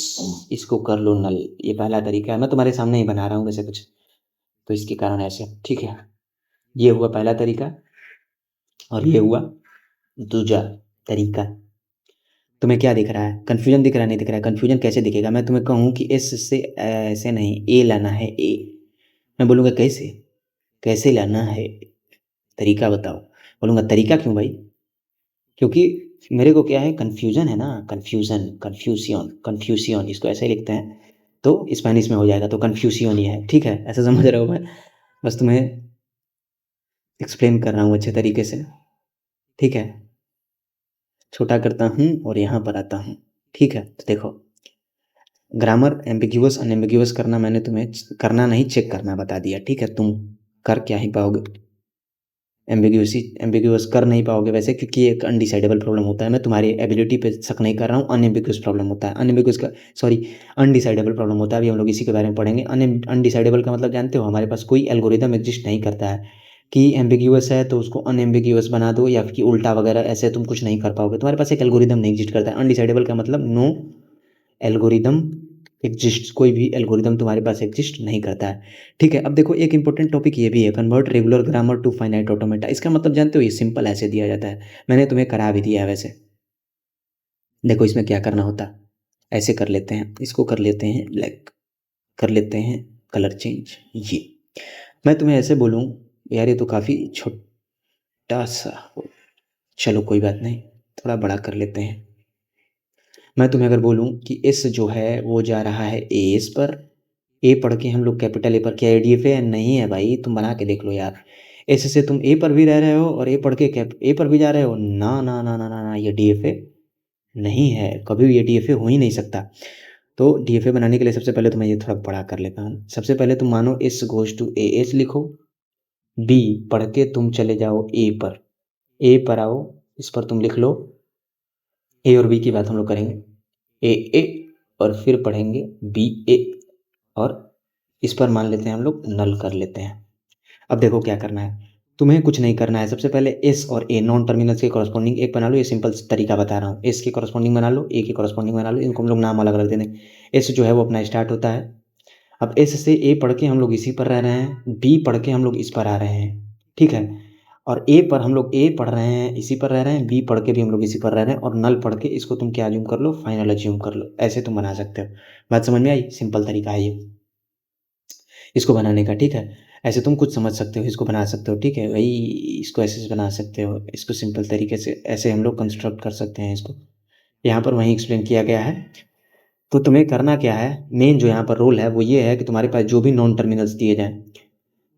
इसको कर लो नल। ये पहला तरीका है, मैं तुम्हारे सामने ही बना रहा हूँ वैसे कुछ, तो इसके कारण ऐसे, ठीक है। ये हुआ पहला तरीका, और ये हुआ दूसरा तरीका। तुम्हें क्या दिख रहा है? कन्फ्यूजन दिख रहा है? नहीं दिख रहा है? कन्फ्यूजन कैसे दिखेगा? मैं तुम्हें कहूँ कि एस से ऐसे नहीं, ए लाना है, ए। मैं बोलूँगा कैसे? कैसे लाना है? तरीका बताओ। बोलूँगा तरीका क्यों भाई? क्योंकि मेरे को क्या है, कन्फ्यूजन है ना, कन्फ्यूजन, कन्फ्यूसियन, कन्फ्यूसियन, इसको ऐसे ही लिखते हैं, तो स्पेनिश में हो जाएगा, तो कन्फ्यूसियन ही है, ठीक है। ऐसा समझ रहे हो? मैं बस तुम्हें एक्सप्लेन कर रहा हूँ अच्छे तरीके से, ठीक है। छोटा करता हूँ और यहाँ पर आता हूँ, ठीक है। तो देखो, ग्रामर एम्बिग्यूअस अनएम्बिग्यूअस करना मैंने तुम्हें करना नहीं, चेक करना बता दिया, ठीक है। तुम कर क्या ही पाओगे, एम्बिग्यूअस कर नहीं पाओगे वैसे, क्योंकि एक अनडिसाइडेबल प्रॉब्लम होता है। मैं तुम्हारी एबिलिटी पे शक नहीं कर रहा हूँ, अनएम्बिग्यूअस प्रॉब्लम होता है, अनएम्बिग्यूअस का सॉरी अनडिसाइडेबल प्रॉब्लम होता है। अभी हम लोग इसी के बारे में पढ़ेंगे। अनडिसाइडेबल का मतलब जानते हो, हमारे पास कोई एल्गोरिदम एग्जिस्ट नहीं करता है कि एम्बिग्यूअस है तो उसको अनएम्बिग्यूअस बना दो, या फिर उल्टा वगैरह, ऐसे तुम कुछ नहीं कर पाओगे। तुम्हारे पास एक एल्गोरिदम नहीं एग्जिस्ट करता है। अनडिसाइडेबल का मतलब नो एल्गोरिदम एग्जिस्ट, कोई भी एल्गोरिदम तुम्हारे पास एग्जिस्ट नहीं करता है, ठीक है। अब देखो, एक इंपॉर्टेंट टॉपिक ये भी है, convert regular grammar to finite automata. इसका मतलब जानते हो, ये सिंपल ऐसे दिया जाता है, मैंने तुम्हें करा भी दिया है वैसे। देखो इसमें क्या करना होता है, ऐसे कर लेते हैं, इसको कर लेते हैं ब्लैक, कर लेते हैं कलर चेंज। ये मैं तुम्हें ऐसे बोलूँ, यार ये तो काफ़ी छोटा सा चलो कोई बात नहीं, थोड़ा बड़ा कर लेते हैं। मैं तुम्हें अगर बोलूँ कि एस जो है वो जा रहा है एस पर, ए पढ़ के हम लोग कैपिटल ए पर, क्या ए डी एफ है? नहीं है भाई, तुम बना के देख लो यार। एस से तुम ए पर भी रह रहे हो और ए पढ़ के कैप ए पर भी जा रहे हो, ना ना ना ना ना ना, ये डी एफ ए नहीं है, कभी भी ये डी एफ ए हो ही नहीं सकता। तो डी एफ ए बनाने के लिए सबसे पहले तो मैं ये थोड़ा बड़ा कर लेता हूँ। सबसे पहले तुम मानो S goes to A S लिखो, बी पढ़ के तुम चले जाओ ए पर, ए पर आओ, इस पर तुम लिख लो, ए और बी की बात हम लोग करेंगे, ए और फिर पढ़ेंगे बी ए, और इस पर मान लेते हैं हम लोग नल कर लेते हैं। अब देखो क्या करना है, तुम्हें कुछ नहीं करना है। सबसे पहले एस और ए नॉन टर्मिनल्स के कॉरस्पॉन्डिंग एक बना लो, ये सिंपल तरीका बता रहा हूँ। एस के कॉरस्पॉन्डिंग बना लो, ए के कॉरस्पॉन्डिंग बना लो, इनको हम लोग नाम अलग रख देंगे। एस जो है वो अपना स्टार्ट होता है, अब एस से ए पढ़ के हम लोग इसी पर रह रहे हैं, बी पढ़ के हम लोग इस पर आ रहे हैं, ठीक है। और ए पर हम लोग ए पढ़ रहे हैं, इसी पर रह रहे हैं, बी पढ़ के भी हम लोग इसी पर रह रहे हैं, और नल पढ़ के इसको तुम क्या अज्यूम कर लो, फाइनल अज्यूम कर लो। ऐसे तुम बना सकते हो। बात समझ में आई? सिंपल तरीका है ये इसको बनाने का, ठीक है। ऐसे तुम कुछ समझ सकते हो, इसको बना सकते हो, ठीक है भाई। इसको ऐसे बना सकते हो, इसको सिंपल तरीके से ऐसे हम लोग कंस्ट्रक्ट कर सकते हैं इसको। यहाँ पर वहीं एक्सप्लेन किया गया है। तो तुम्हें करना क्या है, मेन जो यहाँ पर रोल है वो ये है कि तुम्हारे पास जो भी नॉन टर्मिनल्स दिए जाएँ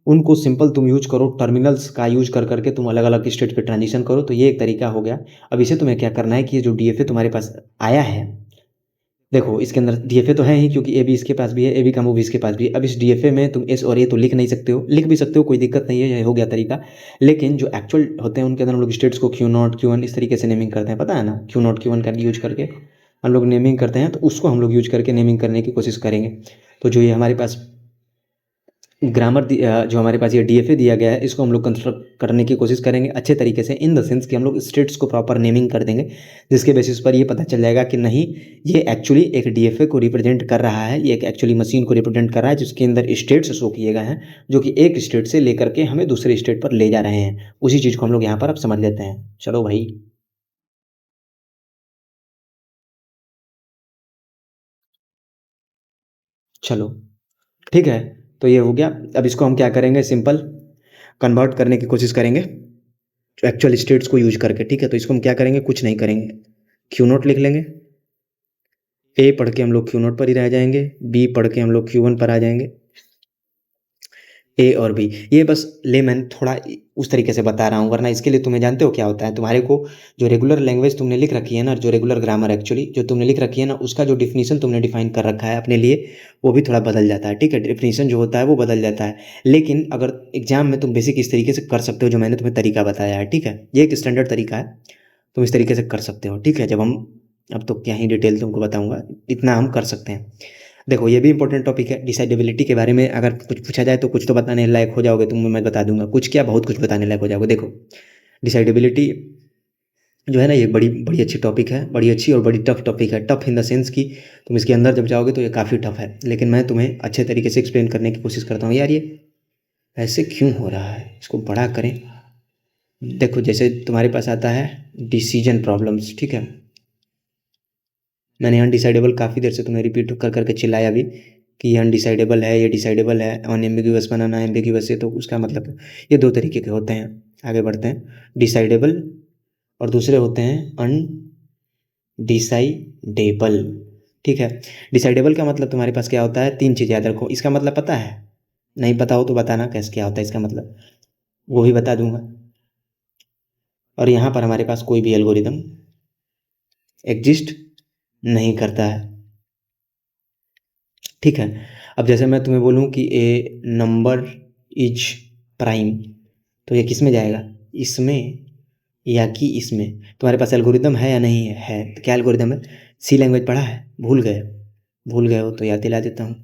उनको सिंपल तुम यूज करो, टर्मिनल्स का यूज कर करके तुम अलग अलग स्टेट पे ट्रांजिशन करो। तो ये एक तरीका हो गया। अब इसे तुम्हें क्या करना है कि ये जो डी एफ ए तुम्हारे पास आया है, देखो इसके अंदर डी एफ ए तो है ही, क्योंकि ए बी इसके पास भी है, ए बी का मूव इसके पास भी है। अब इस डी एफ ए में तुम एस और ए तो लिख नहीं सकते हो, लिख भी सकते हो कोई दिक्कत नहीं है, ये हो गया तरीका। लेकिन जो एक्चुअल होते हैं उनके अंदर हम लोग स्टेट्स को क्यू नॉट क्यू वन इस तरीके से नेमिंग करते हैं, पता है ना, क्यू नॉट क्यू वन का यूज करके हम लोग नेमिंग करते हैं। तो उसको हम लोग यूज करके नेमिंग करने की कोशिश करेंगे। तो जो ये हमारे पास ग्रामर जो हमारे पास ये डीएफए दिया गया है, इसको हम लोग कंस्ट्रक्ट करने की कोशिश करेंगे अच्छे तरीके से, इन द सेंस कि हम लोग स्टेट्स को प्रॉपर नेमिंग कर देंगे, जिसके बेसिस पर ये पता चल जाएगा कि नहीं, ये एक्चुअली एक डीएफए को रिप्रेजेंट कर रहा है, ये एक एक्चुअली मशीन को रिप्रेजेंट कर रहा है, जिसके अंदर स्टेट्स शो किए गए हैं, जो कि एक स्टेट से लेकर के हमें दूसरे स्टेट पर ले जा रहे हैं। उसी चीज़ को हम लोग यहाँ पर अब समझ लेते हैं। चलो भाई, चलो ठीक है। तो ये हो गया। अब इसको हम क्या करेंगे, सिंपल कन्वर्ट करने की कोशिश करेंगे एक्चुअल स्टेट्स को यूज करके, ठीक है। तो इसको हम क्या करेंगे, कुछ नहीं करेंगे, क्यू नोट लिख लेंगे, ए पढ़ के हम लोग क्यू नोट पर ही रह जाएंगे, बी पढ़ के हम लोग क्यू वन पर आ जाएंगे, ए और बी। ये बस लेमन थोड़ा उस तरीके से बता रहा हूँ, वरना इसके लिए तुम्हें जानते हो क्या होता है, तुम्हारे को जो रेगुलर लैंग्वेज तुमने लिख रखी है ना, जो रेगुलर ग्रामर एक्चुअली जो तुमने लिख रखी है ना, उसका जो डिफिनीशन तुमने डिफाइन कर रखा है अपने लिए, वो भी थोड़ा बदल जाता है, ठीक है। डिफिनीशन जो होता है वो बदल जाता है। लेकिन अगर एग्जाम में तुम बेसिक इस तरीके से कर सकते हो जो मैंने तुम्हें तरीका बताया है, ठीक है। ये एक स्टैंडर्ड तरीका है। तुम इस तरीके से कर सकते हो, ठीक है। जब हम अब तो क्या ही डिटेल तुमको बताऊंगा, इतना हम कर सकते हैं। देखो ये भी इंपॉर्टेंट टॉपिक है, डिसाइडेबिलिटी के बारे में अगर कुछ पूछा जाए तो कुछ तो बताने लायक हो जाओगे तुम, मैं बता दूंगा कुछ क्या, बहुत कुछ बताने लायक हो जाओगे। देखो डिसाइडेबिलिटी जो है ना, ये बड़ी बड़ी अच्छी टॉपिक है, बड़ी अच्छी और बड़ी टफ टॉपिक है। टफ इन द सेंस कि तुम इसके अंदर जब जाओगे तो ये काफ़ी टफ है, लेकिन मैं तुम्हें अच्छे तरीके से एक्सप्लेन करने की कोशिश करता हूँ। यार ये ऐसे क्यों हो रहा है, इसको बड़ा करें। देखो जैसे तुम्हारे पास आता है डिसीजन प्रॉब्लम्स, ठीक है। मैंने अनडिसाइडेबल काफ़ी देर से तुम्हें रिपीट कर करके चिल्लाया भी कि ये अनडिसाइडेबल है, ये डिसाइडेबल है। अनएम्बिग्यूअस बनाना एम्बिग्यूअस है, तो उसका मतलब ये दो तरीके के होते हैं। आगे बढ़ते हैं। डिसाइडेबल और दूसरे होते हैं अनडिसाइडेबल, ठीक है। डिसाइडेबल का मतलब तुम्हारे पास क्या होता है, तीन चीज़ याद रखो। इसका मतलब पता है, नहीं पता हो तो बताना कैसे क्या होता है इसका मतलब, वो भी बता दूंगा। और यहाँ पर हमारे पास कोई भी एल्गोरिदम एग्जिस्ट नहीं करता है, ठीक है। अब जैसे मैं तुम्हें बोलूँ कि ए नंबर इज प्राइम, तो ये किस में जाएगा, इसमें या कि इसमें। तुम्हारे पास एल्गोरिदम है या नहीं है, तो क्या एल्गोरिदम है, सी लैंग्वेज पढ़ा है, भूल गए, भूल गए हो तो याद दिला देता हूँ।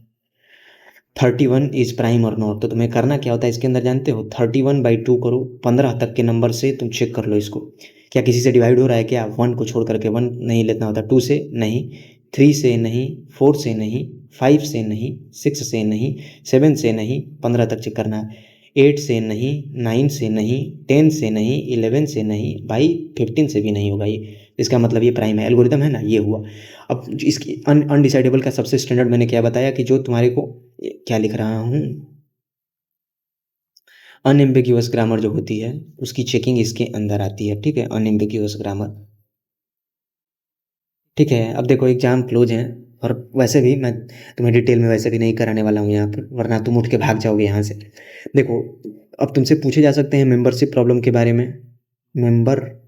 31 इज प्राइम और नॉट, तो तुम्हें करना क्या होता है इसके अंदर जानते हो, 31/2 करो, 15 तक के नंबर से तुम चेक कर लो इसको, क्या किसी से डिवाइड हो रहा है क्या। 1 को छोड़ करके, 1 नहीं लेना होता, 2 से नहीं, 3 से नहीं, 4 से नहीं, 5 से नहीं, 6 से नहीं, 7 से नहीं, 15 तक चेक करना है। 8 से नहीं, 9 से नहीं, 10 से नहीं, 11 से नहीं, भाई 15 से भी नहीं होगा ये, इसका मतलब ये प्राइम है। एल्गोरिदम है ना, ये हुआ। अब इसकी अनडिसाइडेबल का सबसे स्टैंडर्ड मैंने क्या बताया कि जो तुम्हारे को, क्या लिख रहा हूँ, अनएम्बिग्यूअस ग्रामर जो होती है उसकी चेकिंग इसके अंदर आती है, ठीक है। अनएम्बिग्यूअस ग्रामर, ठीक है। अब देखो एग्जाम क्लोज हैं, और वैसे भी मैं तुम्हें डिटेल में वैसे भी नहीं कराने वाला हूँ यहाँ पर, वरना तुम उठ के भाग जाओगे यहाँ से। देखो अब तुमसे पूछे जा सकते हैं मेंबरशिप प्रॉब्लम के बारे में, मेंबरशिप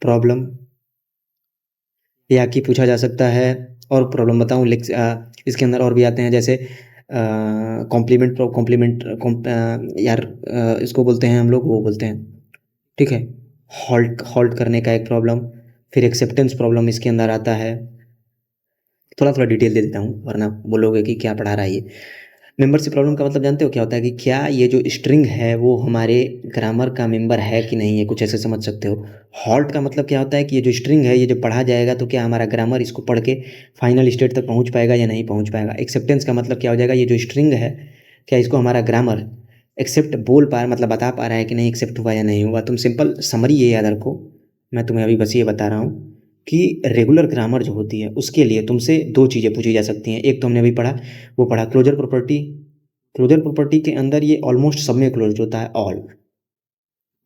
प्रॉब्लम, या कि पूछा जा सकता है और प्रॉब्लम बताऊँ, इसके अंदर और भी आते हैं, जैसे कॉम्प्लीमेंट यार इसको बोलते हैं हम लोग, वो बोलते हैं, ठीक है, हॉल्ट हॉल्ट करने का एक प्रॉब्लम। फिर एक्सेप्टेंस प्रॉब्लम इसके अंदर आता है। थोड़ा थोड़ा डिटेल दे देता हूँ वरना बोलोगे कि क्या पढ़ा रहा है ये। मेंबरशिप प्रॉब्लम का मतलब जानते हो क्या होता है, कि क्या ये जो स्ट्रिंग है वो हमारे ग्रामर का मेंबर है कि नहीं है, कुछ ऐसे समझ सकते हो। हॉल्ट का मतलब क्या होता है कि ये जो स्ट्रिंग है ये जो पढ़ा जाएगा तो क्या हमारा ग्रामर इसको पढ़ के फाइनल स्टेट तक पहुँच पाएगा या नहीं पहुँच पाएगा। एक्सेप्टेंस का मतलब क्या हो जाएगा, ये जो स्ट्रिंग है क्या इसको हमारा ग्रामर एक्सेप्ट बोल पा मतलब बता पा रहा है कि नहीं, एक्सेप्ट हुआ या नहीं हुआ। तुम सिंपल समरी ये याद रखो, मैं तुम्हें अभी बस ये बता रहा हूँ कि रेगुलर ग्रामर जो होती है उसके लिए तुमसे दो चीज़ें पूछी जा सकती हैं। एक तो हमने अभी पढ़ा, वो पढ़ा क्लोजर प्रॉपर्टी। क्लोजर प्रॉपर्टी के अंदर ये ऑलमोस्ट सब में क्लोज होता है, ऑल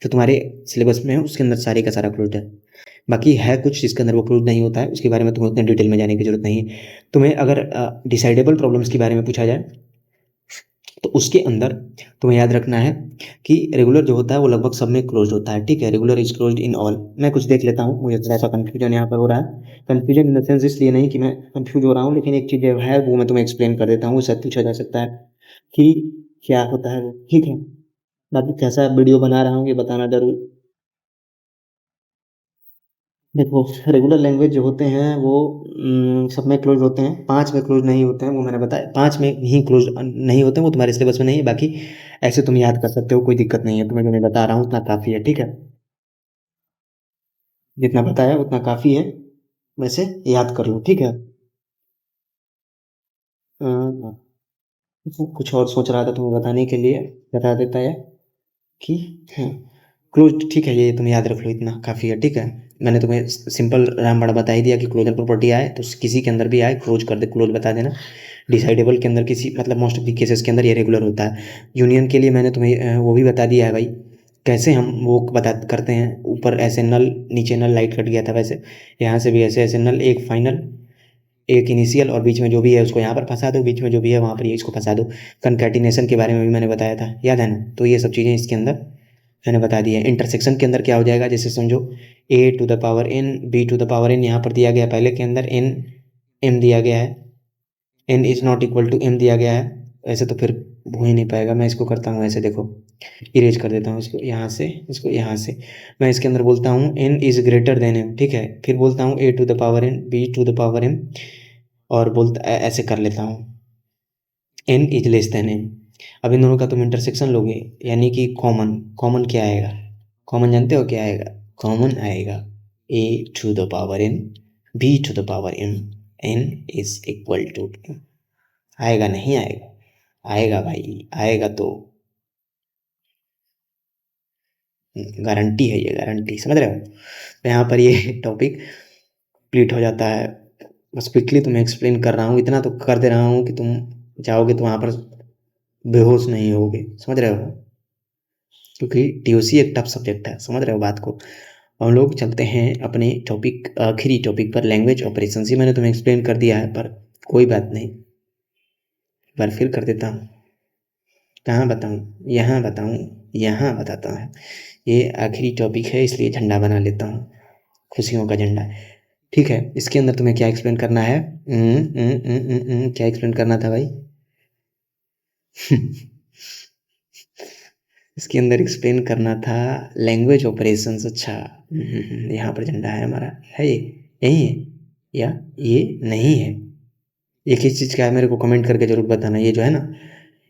जो तुम्हारे सिलेबस में है उसके अंदर सारे का सारा क्लोज है। बाकी है कुछ जिसके अंदर वो क्लोज नहीं होता है, उसके बारे में तुम्हें उतने डिटेल में जाने की जरूरत नहीं है। तुम्हें अगर डिसाइडेबल प्रॉब्लम्स के बारे में पूछा जाए तो उसके अंदर तुम्हें याद रखना है कि रेगुलर जो होता है वो लगभग सब में क्लोज होता है, ठीक है। Regular is close in all. मैं कुछ देख लेता हूँ, मुझे थोड़ा सा कन्फ्यूजन यहाँ पर हो रहा है। कन्फ्यूजन इन द सेंस इसलिए नहीं कि मैं कन्फ्यूज हो रहा हूँ, लेकिन एक चीज़ है वो मैं तुम्हें एक्सप्लेन कर देता हूँ, उससे पूछा जा सकता है कि क्या होता है वो, ठीक है। बाकी कैसा वीडियो बना रहा हूँ ये बताना जरूर। देखो रेगुलर लैंग्वेज जो होते हैं वो सब में क्लोज होते हैं, 5 में क्लोज नहीं होते हैं, वो मैंने बताया 5 में ही क्लोज नहीं होते हैं, वो तुम्हारे सिलेबस में नहीं है। बाकी ऐसे तुम याद कर सकते हो, कोई दिक्कत नहीं है, तुम्हें जो मैं बता रहा हूँ उतना काफ़ी है, ठीक है। जितना बताया उतना काफ़ी है, वैसे याद कर लो, ठीक है। कुछ और सोच रहा था तुम्हें बताने के लिए, बता देता है कि हाँ क्लोज, ठीक है, ये तुम याद रख लो, इतना काफ़ी है, ठीक है। मैंने तुम्हें सिंपल राम बड़ा बता ही दिया कि क्लोजर प्रॉपर्टी आए तो किसी के अंदर भी आए क्लोज कर दे, क्लोज बता देना। डिसाइडेबल के अंदर किसी मतलब मोस्ट ऑफ द केसेस के अंदर ये रेगुलर होता है। यूनियन के लिए मैंने तुम्हें वो भी बता दिया है भाई, कैसे हम वो बता करते हैं। ऊपर ऐसे नल, नीचे नल, लाइट कट गया था वैसे, यहाँ से भी ऐसे ऐसे नल, एक फाइनल एक इनिशियल, और बीच में जो भी है उसको यहाँ पर फंसा दो, बीच में जो भी है वहाँ पर ये इसको फंसा दो। कंकैटिनेशन के बारे में भी मैंने बताया था, याद है ना। तो ये सब चीज़ें इसके अंदर मैंने बता दी है। इंटरसेक्शन के अंदर क्या हो जाएगा, जैसे समझो a⁴n b⁴n यहाँ पर दिया गया, पहले के अंदर n m दिया गया है, n is not equal to m दिया गया है। ऐसे तो फिर हो ही नहीं पाएगा, मैं इसको करता हूँ ऐसे, देखो इरेज कर देता हूँ इसको यहाँ से, इसको यहाँ से। मैं इसके अंदर बोलता हूँ n is greater than m, ठीक है। फिर बोलता हूँ a to the power n b to the power m, और बोलता ऐसे कर लेता हूँ n is less than m। अब इन दोनों का तुम इंटरसेक्शन लोगे, यानी कि कॉमन। कॉमन क्या आएगा? कॉमन जानते हो क्या आएगा? कॉमन आएगा a to the power n b to the power m, n is equal to. आएगा नहीं आएगा? आएगा भाई, आएगा तो गारंटी है, ये गारंटी, समझ रहे हो? तो यहाँ पर ये टॉपिक कंप्लीट हो जाता है। बस क्विकली तुम्हें एक्सप्लेन कर रहा हूँ, इतना तो कर दे रहा हूँ कि तुम जाओगे तो वहाँ पर बेहोश नहीं होगे, समझ रहे हो? क्योंकि टीओसी एक टफ सब्जेक्ट है, समझ रहे हो बात को? हम लोग चलते हैं अपने टॉपिक, आखिरी टॉपिक पर, लैंग्वेज ऑपरेशन। ही मैंने तुम्हें एक्सप्लेन कर दिया है, पर कोई बात नहीं, एक बार फिर कर देता हूँ। कहाँ बताऊँ? यहाँ बताऊँ? यहाँ बताता हूँ। ये आखिरी टॉपिक है, इसलिए झंडा बना लेता हूँ, खुशियों का झंडा। ठीक है, इसके अंदर तुम्हें क्या एक्सप्लेन करना है? क्या एक्सप्लेन करना था भाई? इसके अंदर एक्सप्लेन करना था लैंग्वेज ऑपरेशंस। अच्छा, यहाँ पर झंडा है हमारा, है ये? यही है या ये नहीं है? एक ही चीज़ का है, मेरे को कमेंट करके जरूर बताना। ये जो है ना,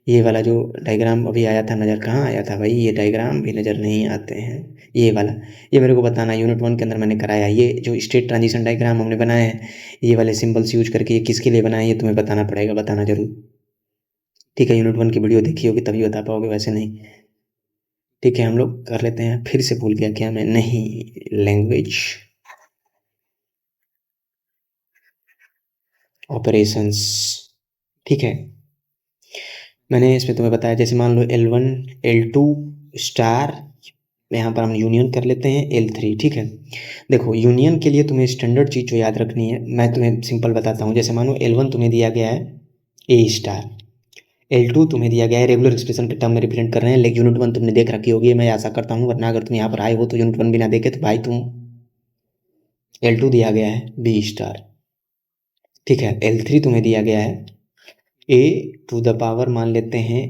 ये वाला जो डायग्राम अभी आया था, नज़र कहाँ आया था भाई? ये डायग्राम भी नज़र नहीं आते हैं, ये वाला। ये मेरे को बताना, यूनिट 1 के अंदर मैंने कराया। ये जो स्टेट ट्रांजिशन डायग्राम हमने बनाए हैं, ये वाले सिंबल्स यूज करके, ये किसके लिए बनाए, ये तुम्हें बताना पड़ेगा, बताना जरूर। ठीक है, यूनिट 1 की वीडियो देखी होगी तभी बता पाओगे, वैसे नहीं। ठीक है, हम लोग कर लेते हैं। फिर से भूल गया क्या मैं? नहीं, लैंग्वेज ऑपरेशंस। ठीक है, मैंने इसमें तुम्हें बताया, जैसे मान लो L1 L2 स्टार, यहाँ पर हम यूनियन कर लेते हैं L3। ठीक है, देखो यूनियन के लिए तुम्हें स्टैंडर्ड चीज़ जो याद रखनी है, मैं तुम्हें सिंपल बताता हूँ। जैसे मानो L1 तुम्हें दिया गया है A स्टार, L2 तुम्हें दिया गया है, रेगुलर एक्सप्रेशन के टर्म में रिप्रेजेंट कर रहे हैं, लेकिन यूनिट 1 तुमने देख रखी होगी, मैं आशा करता हूँ, वरना अगर तुम यहाँ पर आए हो तो यूनिट 1 भी ना देखे तो भाई तुम। L2 दिया गया है B स्टार, ठीक है। L3 तुम्हें दिया गया है A टू द पावर, मान लेते हैं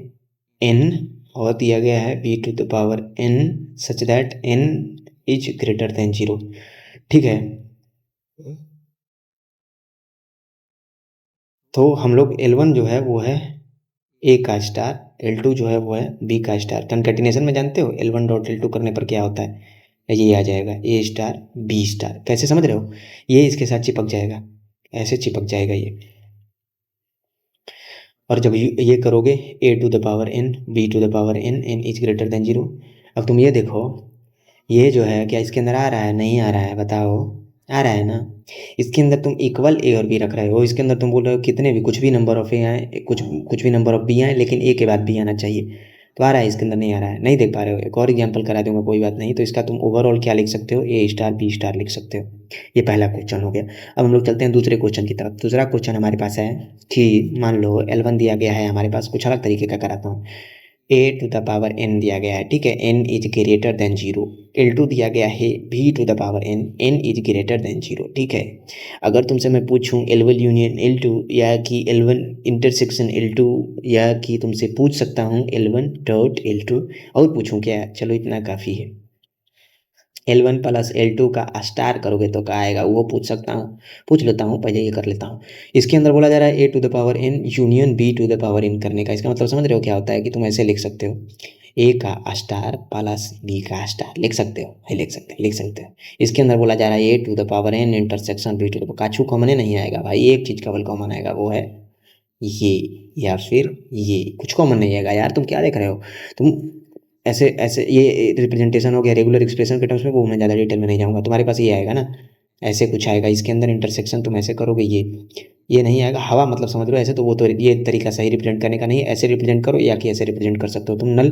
N, और दिया गया है B to the power N such that N is greater than 0। ठीक है, तो हम लोग L1 जो है वो है A का स्टार, L2 जो है वो है B का स्टार। कंकैटिनेशन में जानते हो L1 डॉट L2 करने पर क्या होता है? ये आ जाएगा A स्टार B स्टार। कैसे, समझ रहे हो? ये इसके साथ चिपक जाएगा, ऐसे चिपक जाएगा ये। और जब ये करोगे A to the power N B to the power N, N is greater than 0। अब तुम ये देखो, ये जो है क्या इसके अंदर आ रहा है, नहीं आ रहा है? बताओ, आ रहा है ना? इसके अंदर तुम इक्वल ए और बी रख रहे हो, इसके अंदर तुम बोल रहे हो कितने भी, कुछ भी नंबर ऑफ ए आए, कुछ भी नंबर ऑफ बी आए, लेकिन ए के बाद बी आना चाहिए। तो आ रहा है, इसके अंदर नहीं आ रहा है, नहीं देख पा रहे हो? एक और एग्जांपल करा दूंगा, कोई बात नहीं। तो इसका तुम ओवरऑल क्या लिख सकते हो? ए स्टार बी स्टार लिख सकते हो। ये पहला क्वेश्चन हो गया। अब हम लोग चलते हैं दूसरे क्वेश्चन की तरफ। दूसरा क्वेश्चन हमारे पास है कि मान लो L1 दिया गया है हमारे पास, कुछ अलग तरीके का कराता हूँ। A to the power N दिया गया है, ठीक है, N is greater than 0। L2 दिया गया है B to the power N, N is greater than 0। ठीक है, अगर तुमसे मैं पूछूं L1 यूनियन L2, या कि L1 इंटरसेक्शन L2, या कि तुमसे पूछ सकता हूं L1 डॉट L2, और पूछूं क्या? चलो इतना काफ़ी है। L1 प्लस L2 का स्टार करोगे तो क्या आएगा, वो पूछ सकता हूँ, पूछ लेता हूँ, पहले ये कर लेता हूँ। इसके अंदर बोला जा रहा है A to the power N union B to the power N करने का। इसका मतलब समझ रहे हो क्या होता है? कि तुम ऐसे लिख सकते हो, A का स्टार प्लस B का स्टार लिख सकते हो, है लिख सकते हो, लिख सकते हो। इसके अंदर बोला जा रहा है A to the power N intersection B to the, काछू कॉमन नहीं आएगा भाई, एक चीज़ केवल कॉमन आएगा, वो है ये, या फिर ये। कुछ कॉमन नहीं आएगा यार, तुम क्या देख रहे हो? तुम ऐसे ऐसे, ये रिप्रेजेंटेशन हो गया रेगुलर एक्सप्रेशन के टर्म्स में, वो मैं ज़्यादा डिटेल में नहीं जाऊँगा। तुम्हारे पास ये आएगा ना, ऐसे कुछ आएगा, इसके अंदर इंटरसेक्शन तुम ऐसे करोगे, ये नहीं आएगा। हवा मतलब समझ लो ऐसे, तो वो तो ये तरीका सही रिप्रेजेंट करने का नहीं है। ऐसे रिप्रेजेंट करो, या कि ऐसे रिप्रेजेंट कर सकते हो तुम, नल।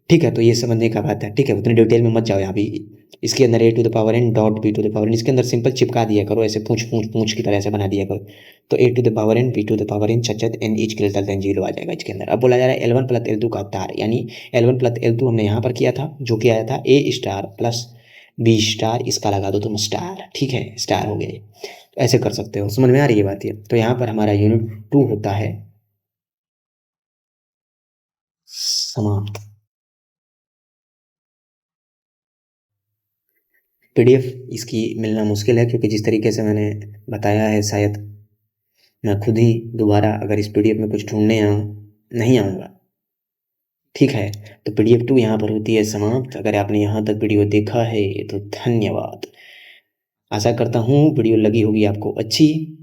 ठीक है, तो ये समझने का बात है, ठीक है, उतनी डिटेल में मत जाओ यहाँ भी। इसके अंदर A to the power N dot B to the power N, इसके अंदर सिंपल चिपका दिया करो, ऐसे पूछ पूछ पूछ की तरह से बना दिया करो। तो A to the power N B to the power N such N is greater than 0 आ जाएगा इसके अंदर। अब बोला जा रहा है L1 प्लस L2 का अवतार, यानी L1 प्लस L2 हमने यहाँ पर किया था, जो कि आया था A star plus B star, इसका लगा दो तुम स्टार, ठीक है, स्टार हो गया ये। तो ऐसे कर सकते हो, समझ में आ रही है बात ये? तो यहाँ पर हमारा यूनिट 2 होता है समाप्त। PDF इसकी मिलना मुश्किल है, क्योंकि जिस तरीके से मैंने बताया है, शायद मैं खुद ही दोबारा अगर इस PDF में कुछ ढूँढने नहीं आऊँगा। ठीक है, तो PDF 2 यहाँ पर होती है समाप्त। अगर आपने यहाँ तक वीडियो देखा है तो धन्यवाद। आशा करता हूँ वीडियो लगी होगी आपको अच्छी।